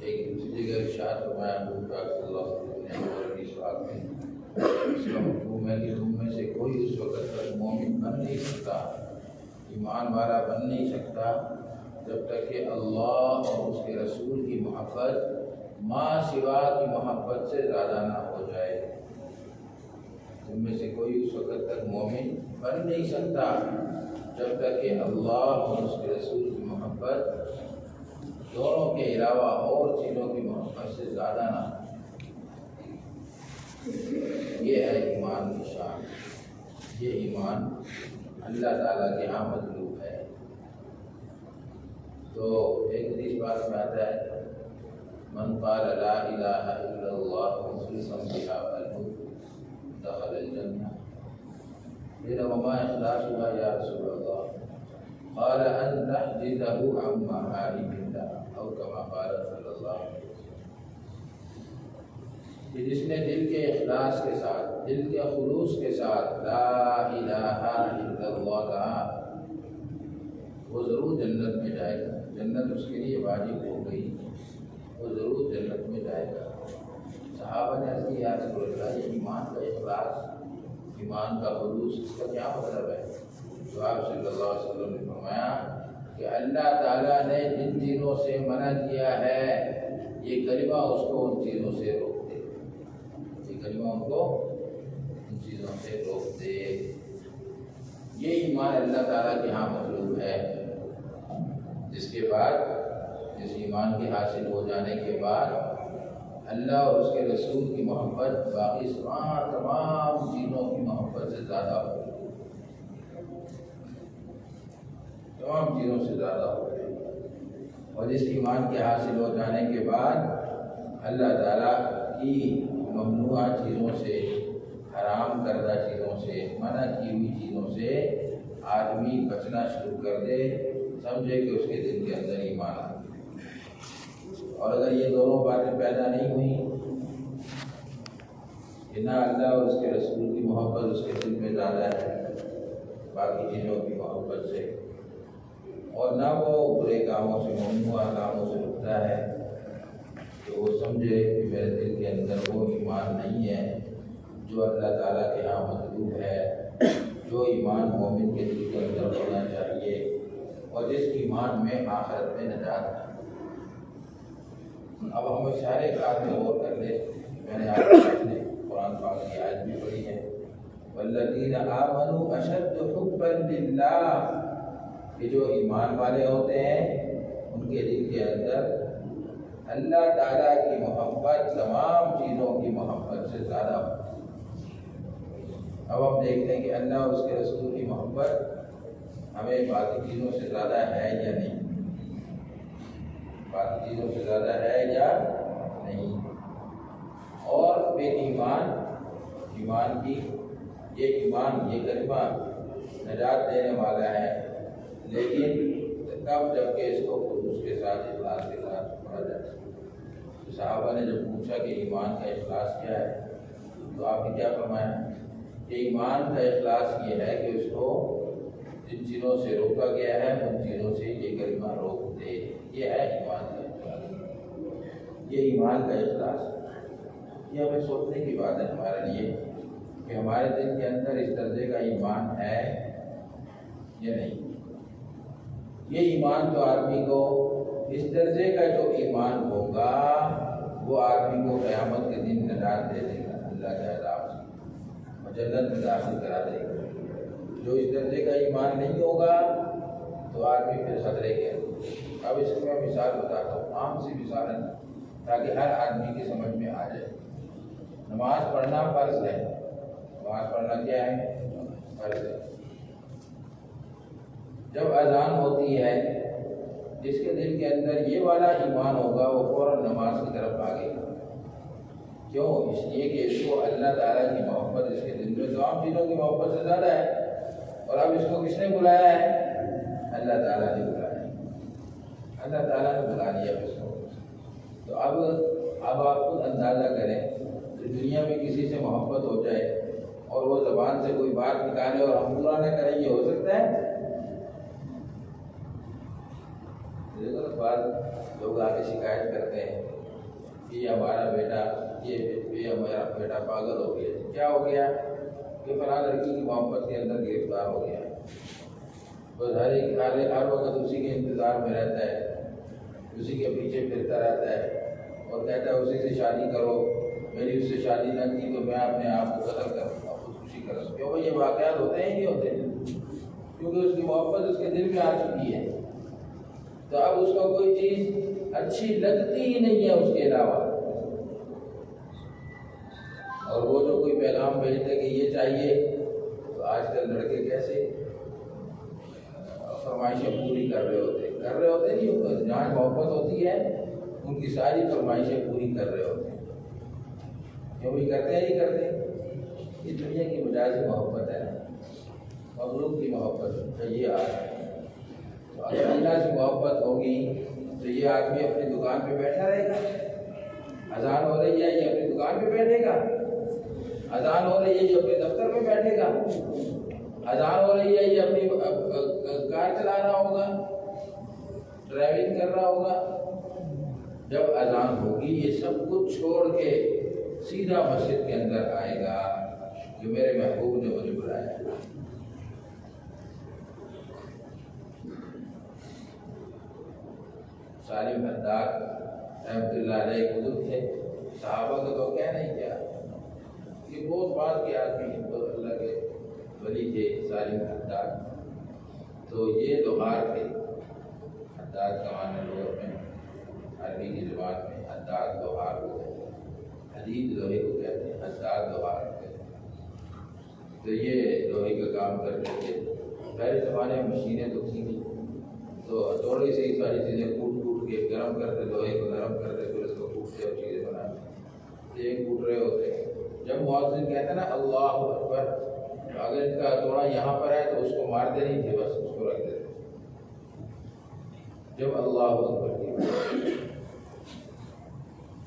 ایک دوسری جگہ ارشاد فرمایا حضور پاک صلی اللہ علیہ وسلم نے اور حدیث پاک میں اس کا مفہوم ہے کہ تم میں سے کوئی اس وقت تک مومن بن نہیں سکتا، ایمان والا بن نہیں سکتا جب تک کہ اللہ اور اس کے رسول کی محبت ماں سوا کی محبت سے زیادہ نہ ہو جائے۔ تم میں سے کوئی اس وقت تک مومن بن نہیں سکتا جب تک کہ اللہ اور اس کے رسول کی محبت دونوں کے علاوہ اور چیزوں کی محبت سے زیادہ نہ ہو۔ یہ ہے ایمان کی شان، یہ ایمان اللہ تعالیٰ کے یہاں مطلوب ہے۔ تو ایک حدیث بات میں آتا ہے من قال لا الہ الا اللہ مخلصا بها قلبه دخل الجنہ، قیل وما اخلاصها یا رسول اللہ؟ قال ان تحجزه عن محارم اللہ او کما قال صلی اللہ علیہ وسلم، کہ جس نے دل کے اخلاص کے ساتھ، دل کے خلوص کے ساتھ لا الہ الا اللہ کہا، وہ ضرور جنت میں جائے گا، جنت اس کے لیے واجب ہو گئی، وہ ضرور جنت میں جائے گا۔ صحابہ نے عرض کی یا رسول اللہ، یہ ایمان کا اخلاص، ایمان کا خلوص، اس کا کیا مطلب ہے؟ تو آپ صلی اللہ علیہ وسلم نے فرمایا کہ اللہ تعالیٰ نے جن چیزوں سے منع کیا ہے یہ کلمہ اس کو ان چیزوں سے روک دے، یہ کلمہ ان کو ان چیزوں سے روک دے۔ یہ ایمان اللہ تعالیٰ کے ہاں مطلوب ہے، جس کے بعد، اس ایمان کے حاصل ہو جانے کے بعد اللہ اور اس کے رسول کی محبت باقی تمام چیزوں کی محبت سے زیادہ ہو، تمام چیزوں سے زیادہ ہو۔ اور اس ایمان کے حاصل ہو جانے کے بعد اللہ تعالیٰ کی ممنوع چیزوں سے، حرام کردہ چیزوں سے، منع کی ہوئی چیزوں سے آدمی بچنا شروع کر دے، سمجھے کہ اس کے دل کے اندر ایمان آ گیا۔ اور اگر یہ دونوں باتیں پیدا نہیں ہوئیں کہ نہ اللہ اور اس کے رسول کی محبت اس کے دل میں زیادہ ہے باقی چیزوں کی محبت سے، اور نہ وہ برے کاموں سے، ممنوع کاموں سے رکتا ہے، تو وہ سمجھے کہ میرے دل کے اندر وہ ایمان نہیں ہے جو اللہ تعالیٰ کے یہاں مطلوب ہے، جو ایمان مومن کے دل کے اندر ہونا چاہیے اور جس ایمان میں آخرت میں نجات ہے۔ اب ہم اشارے بات میں غور کر لیں۔ میں نے آپ نے قرآن پاک کی آیت بھی پڑھی ہے والذین آمنوا اشد حبا للہ، کہ جو ایمان والے ہوتے ہیں ان کے دل کے اندر اللہ تعالیٰ کی محبت تمام چیزوں کی محبت سے زیادہ ہو۔ اب ہم دیکھتے ہیں کہ اللہ اور اس کے رسول کی محبت ہمیں باقی چیزوں سے زیادہ ہے یا نہیں، باقی چیزوں سے زیادہ ہے یا نہیں۔ اور بے ایمان کی یہ ایمان، یہ کلمہ نجات دینے والا ہے، لیکن کب؟ جب کہ اس کو خلوص کے ساتھ، اخلاص کے ساتھ پڑھا جائے۔ تو صحابہ نے جب پوچھا کہ ایمان کا اخلاص کیا ہے، تو آپ نے کیا فرمایا کہ ایمان کا اخلاص یہ ہے کہ اس کو جن چیزوں سے روکا گیا ہے ان چیزوں سے یہ کلمہ روک دے، یہ ہے ایمان کا اخلاص، یہ ایمان کا اخلاص۔ یہ ہمیں سوچنے کی بات ہے ہمارے لیے کہ ہمارے دل کے اندر اس درجے کا ایمان ہے یا نہیں۔ یہ ایمان تو آدمی کو، اس درجے کا جو ایمان ہوگا وہ آدمی کو قیامت کے دن نجات دے دے گا اللہ کے عذاب سے اور جنت میں داخل کرا دے گا۔ جو اس درجے کا ایمان نہیں ہوگا تو آدمی پھر خطرے کے۔ اب اس میں مثال بتاتا ہوں، عام سی مثال ہے تاکہ ہر آدمی کی سمجھ میں آ جائے۔ نماز پڑھنا فرض ہے، نماز پڑھنا کیا ہے؟ فرض ہے۔ جب اذان ہوتی ہے، جس کے دل کے اندر یہ والا ایمان ہوگا وہ فوراً نماز کی طرف بھاگے گا۔ کیوں؟ اس لیے کہ اس کو اللہ تعالیٰ کی محبت اس کے دل میں تمام چیزوں کی محبت سے زیادہ ہے۔ اور اب اس کو کس نے بلایا ہے؟ اللہ تعالیٰ نے بلایا ہے، اللہ تعالیٰ نے بلا لیا اس کو۔ تو اب آپ خود اندازہ کریں کہ دنیا میں کسی سے محبت ہو جائے اور وہ زبان سے کوئی بات نکالے اور ہم پورا نہ کریں، یہ ہو سکتا ہے؟ دیکھو نا بعض لوگ آ کے شکایت کرتے ہیں کہ یہ ہمارا بیٹا بیٹا پاگل ہو گیا. کیا ہو گیا؟ کہ فلاں لڑکی کی محبت کے اندر گرفتار ہو گیا. بس ہر وقت اسی کے انتظار میں رہتا ہے، اسی کے پیچھے پھرتا رہتا ہے اور کہتا ہے اسی سے شادی کرو، میری اس سے شادی نہ کی تو میں اپنے آپ کو قتل کروں گا، خودکشی کروں گا. کیوں بھائی یہ واقعات ہوتے ہیں نہیں ہوتے؟ کیونکہ اس کی محبت اس کے دل میں آ چکی ہے. تو اب اس کو کوئی چیز اچھی لگتی ہی نہیں ہے اس کے علاوہ. اور وہ جو کوئی پیغام بھیجتے کہ یہ چاہیے، تو آج کل لڑکے کیسے فرمائشیں پوری کر رہے ہوتے نہیں ہوتے. جہاں محبت ہوتی ہے ان کی ساری فرمائشیں پوری کر رہے ہوتے ہیں. کیوں بھی کرتے ہیں نہیں کرتے؟ اس دنیا کی وجہ سے محبت ہے، مخلوق کی محبت ہے. یہ اگر اللہ سے محبت ہوگی تو یہ آدمی اپنی دکان پہ بیٹھا رہے گا. اذان ہو رہی ہے یہ اپنی دکان پہ بیٹھے گا، اذان ہو رہی ہے یہ اپنے دفتر میں بیٹھے گا، اذان ہو رہی ہے یہ اپنی کار چلا رہا ہوگا، ڈرائیونگ کر رہا ہوگا. جب اذان ہوگی یہ سب کچھ چھوڑ کے سیدھا مسجد کے اندر آئے گا جو میرے محبوب نے مجھے بلایا. سالم حداد رحمۃ اللہ علیہ بزرگ تھے، صحابہ کا تو کہنا ہی کیا. یہ بہت بات کے آدمی بہت اللہ کے ولی تھے سالم حداد. تو یہ لوہار تھے. حداد کا معنی لوہر میں عربی کی زبان میں حداد لوہار کو کہتے ہیں، حدید لوہے کو کہتے ہیں، حداد لوہار کو کہتے ہیں. تو یہ لوہے کا کام کرتے تھے. پہلے زمانے میں مشینیں تو تھیں نہیں، تو ہتھوڑے سے ہی ساری چیزیں کوٹ کے گرم کرتے، لوہے کو نرم کرتے، پھر اس کو کوٹتے اور چیزیں بناتے. یہ کوٹ رہے ہوتے. جب مؤذن کہتا ہے نا اللہ اکبر، اگر اس کا ہتھوڑا یہاں پر ہے تو اس کو مارتے نہیں تھے، بس اس کو رکھ دیتے. جب اللہ اکبر کی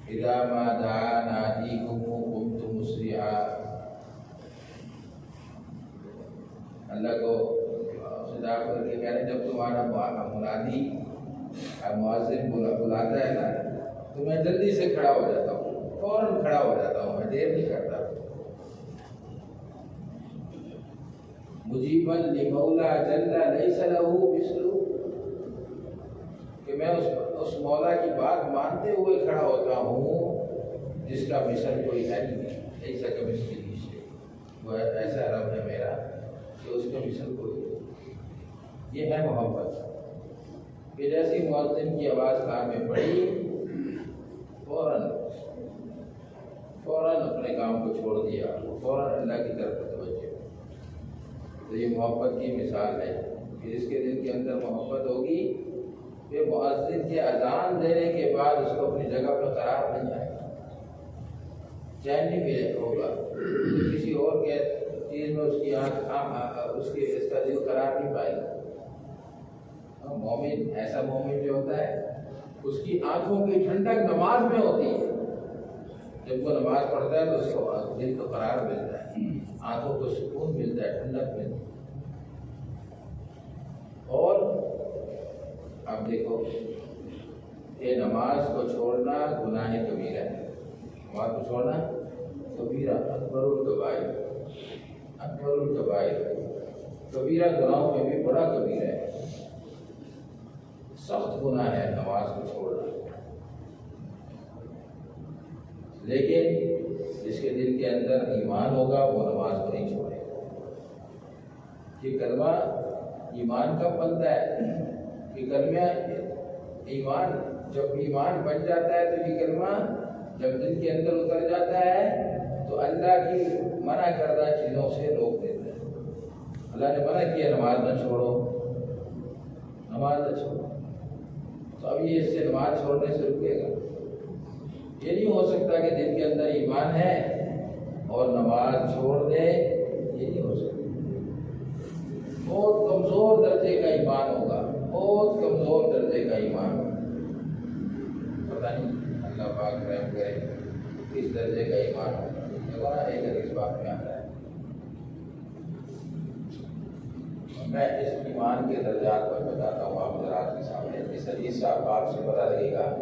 اذا ما دعا نادیکم قمت مسرعا، اللہ کو صدا کر کے کہہ رہے جب تمہارا منادی مؤذن بلاتا ہے نا تو میں جلدی سے کھڑا ہو جاتا ہوں، فوراً کھڑا ہو جاتا ہوں، میں دیر نہیں کرتا. مجیبا لمولا جل لیس له مثل، کہ میں اس مولا کی بات مانتے ہوئے کھڑا ہوتا ہوں جس کا مثل کوئی ہے نہیں. ایسا کا مثل نہیں، وہ ایسا رب ہے میرا کہ اس کا مثل کوئی نہیں. یہ ہے محبت کہ جیسی مؤذن کی آواز کان میں پڑی فوراً اپنے کام کو چھوڑ دیا، فوراً اللہ کی طرف توجہ. تو یہ محبت کی مثال ہے کہ جس کے دل کے اندر محبت ہوگی پھر مؤذن کے اذان دینے کے بعد اس کو اپنی جگہ پر قرار نہیں آئے گا، چین نہیں ملے ہوگا. کسی اور کے چیز میں اس کی اس کا دل قرار نہیں پائے گا. مومن ایسا مومن جو ہوتا ہے اس کی آنکھوں کی ٹھنڈک نماز میں ہوتی ہے. جب وہ نماز پڑھتا ہے تو اس کو دل کو قرار ملتا ہے، آنکھوں کو سکون ملتا ہے، ٹھنڈک ملتی ہے. اور اب دیکھو یہ نماز کو چھوڑنا گناہ کبیرہ ہے. نماز کو چھوڑنا کبیرہ، اکبر الکبائر، اکبر الکبائر. کبیرہ گناہوں میں بھی بڑا کبیرہ ہے، سخت گناہ ہے نماز کو چھوڑنا. لیکن جس کے دل کے اندر ایمان ہوگا وہ نماز کو نہیں چھوڑے گا. یہ کلمہ ایمان کا بنتا ہے کہ کلمہ ایمان جب ایمان بن جاتا ہے تو یہ کلمہ جب دل کے اندر اتر جاتا ہے تو اللہ کی منع کردہ چیزوں سے روک دیتا ہے. اللہ نے منع کیا نماز نہ چھوڑو، نماز نہ چھوڑو، تو اب یہ اس سے نماز چھوڑنے سے رکے گا. یہ نہیں ہو سکتا کہ دل کے اندر ایمان ہے اور نماز چھوڑ دے، یہ نہیں ہو سکتا. بہت کمزور درجے کا ایمان ہوگا، بہت کمزور درجے کا ایمان. پتہ نہیں اللہ پاک رحم کرے کس درجے کا ایمان ہوگا. ایک حدیث بات میں آتا ہے میں اس ایمان کے درجات پر بتاتا ہوں آپ حضرات کے سامنے۔ اس حدیث سے آپ سے پتہ لگے گا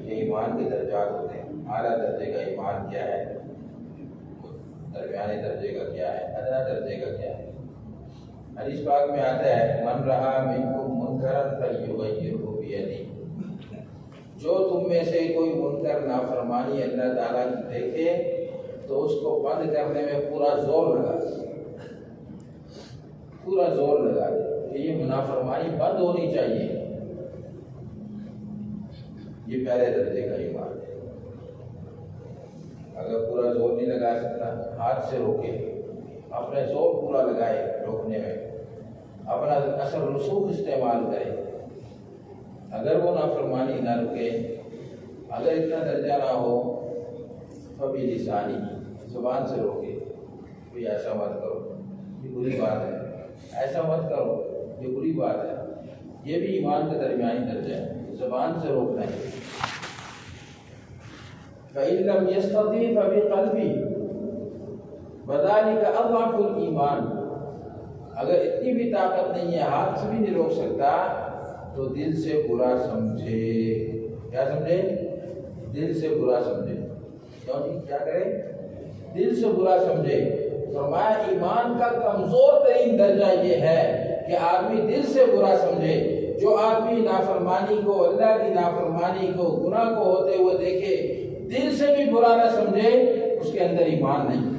کہ ایمان کے درجات ہوتے ہیں۔ اعلیٰ درجے کا ایمان کیا ہے، درمیانی درجے کا کیا ہے، ادنا درجے کا کیا ہے۔ حدیث پاک میں آتا ہے من رہا منکم منکرا فلیغیرہ بیدہ، جو تم میں سے کوئی منکر نافرمانی اللہ تعالیٰ کی دیکھے تو اس کو بند کرنے میں پورا زور لگا دے، پورا زور لگا دے کہ یہ نافرمانی بند ہونی چاہیے۔ یہ پہلے درجے کا ایمان ہے۔ اگر پورا زور نہیں لگا سکتا، ہاتھ سے روکے، اپنے زور پورا لگائے روکنے میں، اپنا اثر رسوخ استعمال کرے۔ اگر وہ نافرمانی نہ رکے، اگر اتنا درجہ نہ ہو، فبلسانی، زبان سے روکے، کوئی ایسا مت کرو، یہ بری بات ہے، ایسا مت کرو، یہ بری بات ہے۔ یہ بھی ایمان کا درمیانی درجہ ہے، زبان سے روکنا ہے۔ فَإِن لَّمْ يَسْتَطِعْ فَبِقَلْبِهِ وَذَلِكَ أَضْعَفُ الْإِيمَانِ، اگر اتنی بھی طاقت نہیں ہے، ہاتھ سے بھی نہیں روک سکتا، تو دل سے برا سمجھے۔ کیا سمجھے؟ دل سے برا سمجھے۔ کیوں نہیں؟ کیا کرے؟ دل سے برا سمجھے۔ فرمایا ایمان کا کمزور ترین درجہ یہ ہے کہ آدمی دل سے برا سمجھے۔ جو آدمی نافرمانی کو، اللہ کی نافرمانی کو، گناہ کو ہوتے ہوئے دیکھے، دل سے بھی برا نہ سمجھے، اس کے اندر ایمان نہیں۔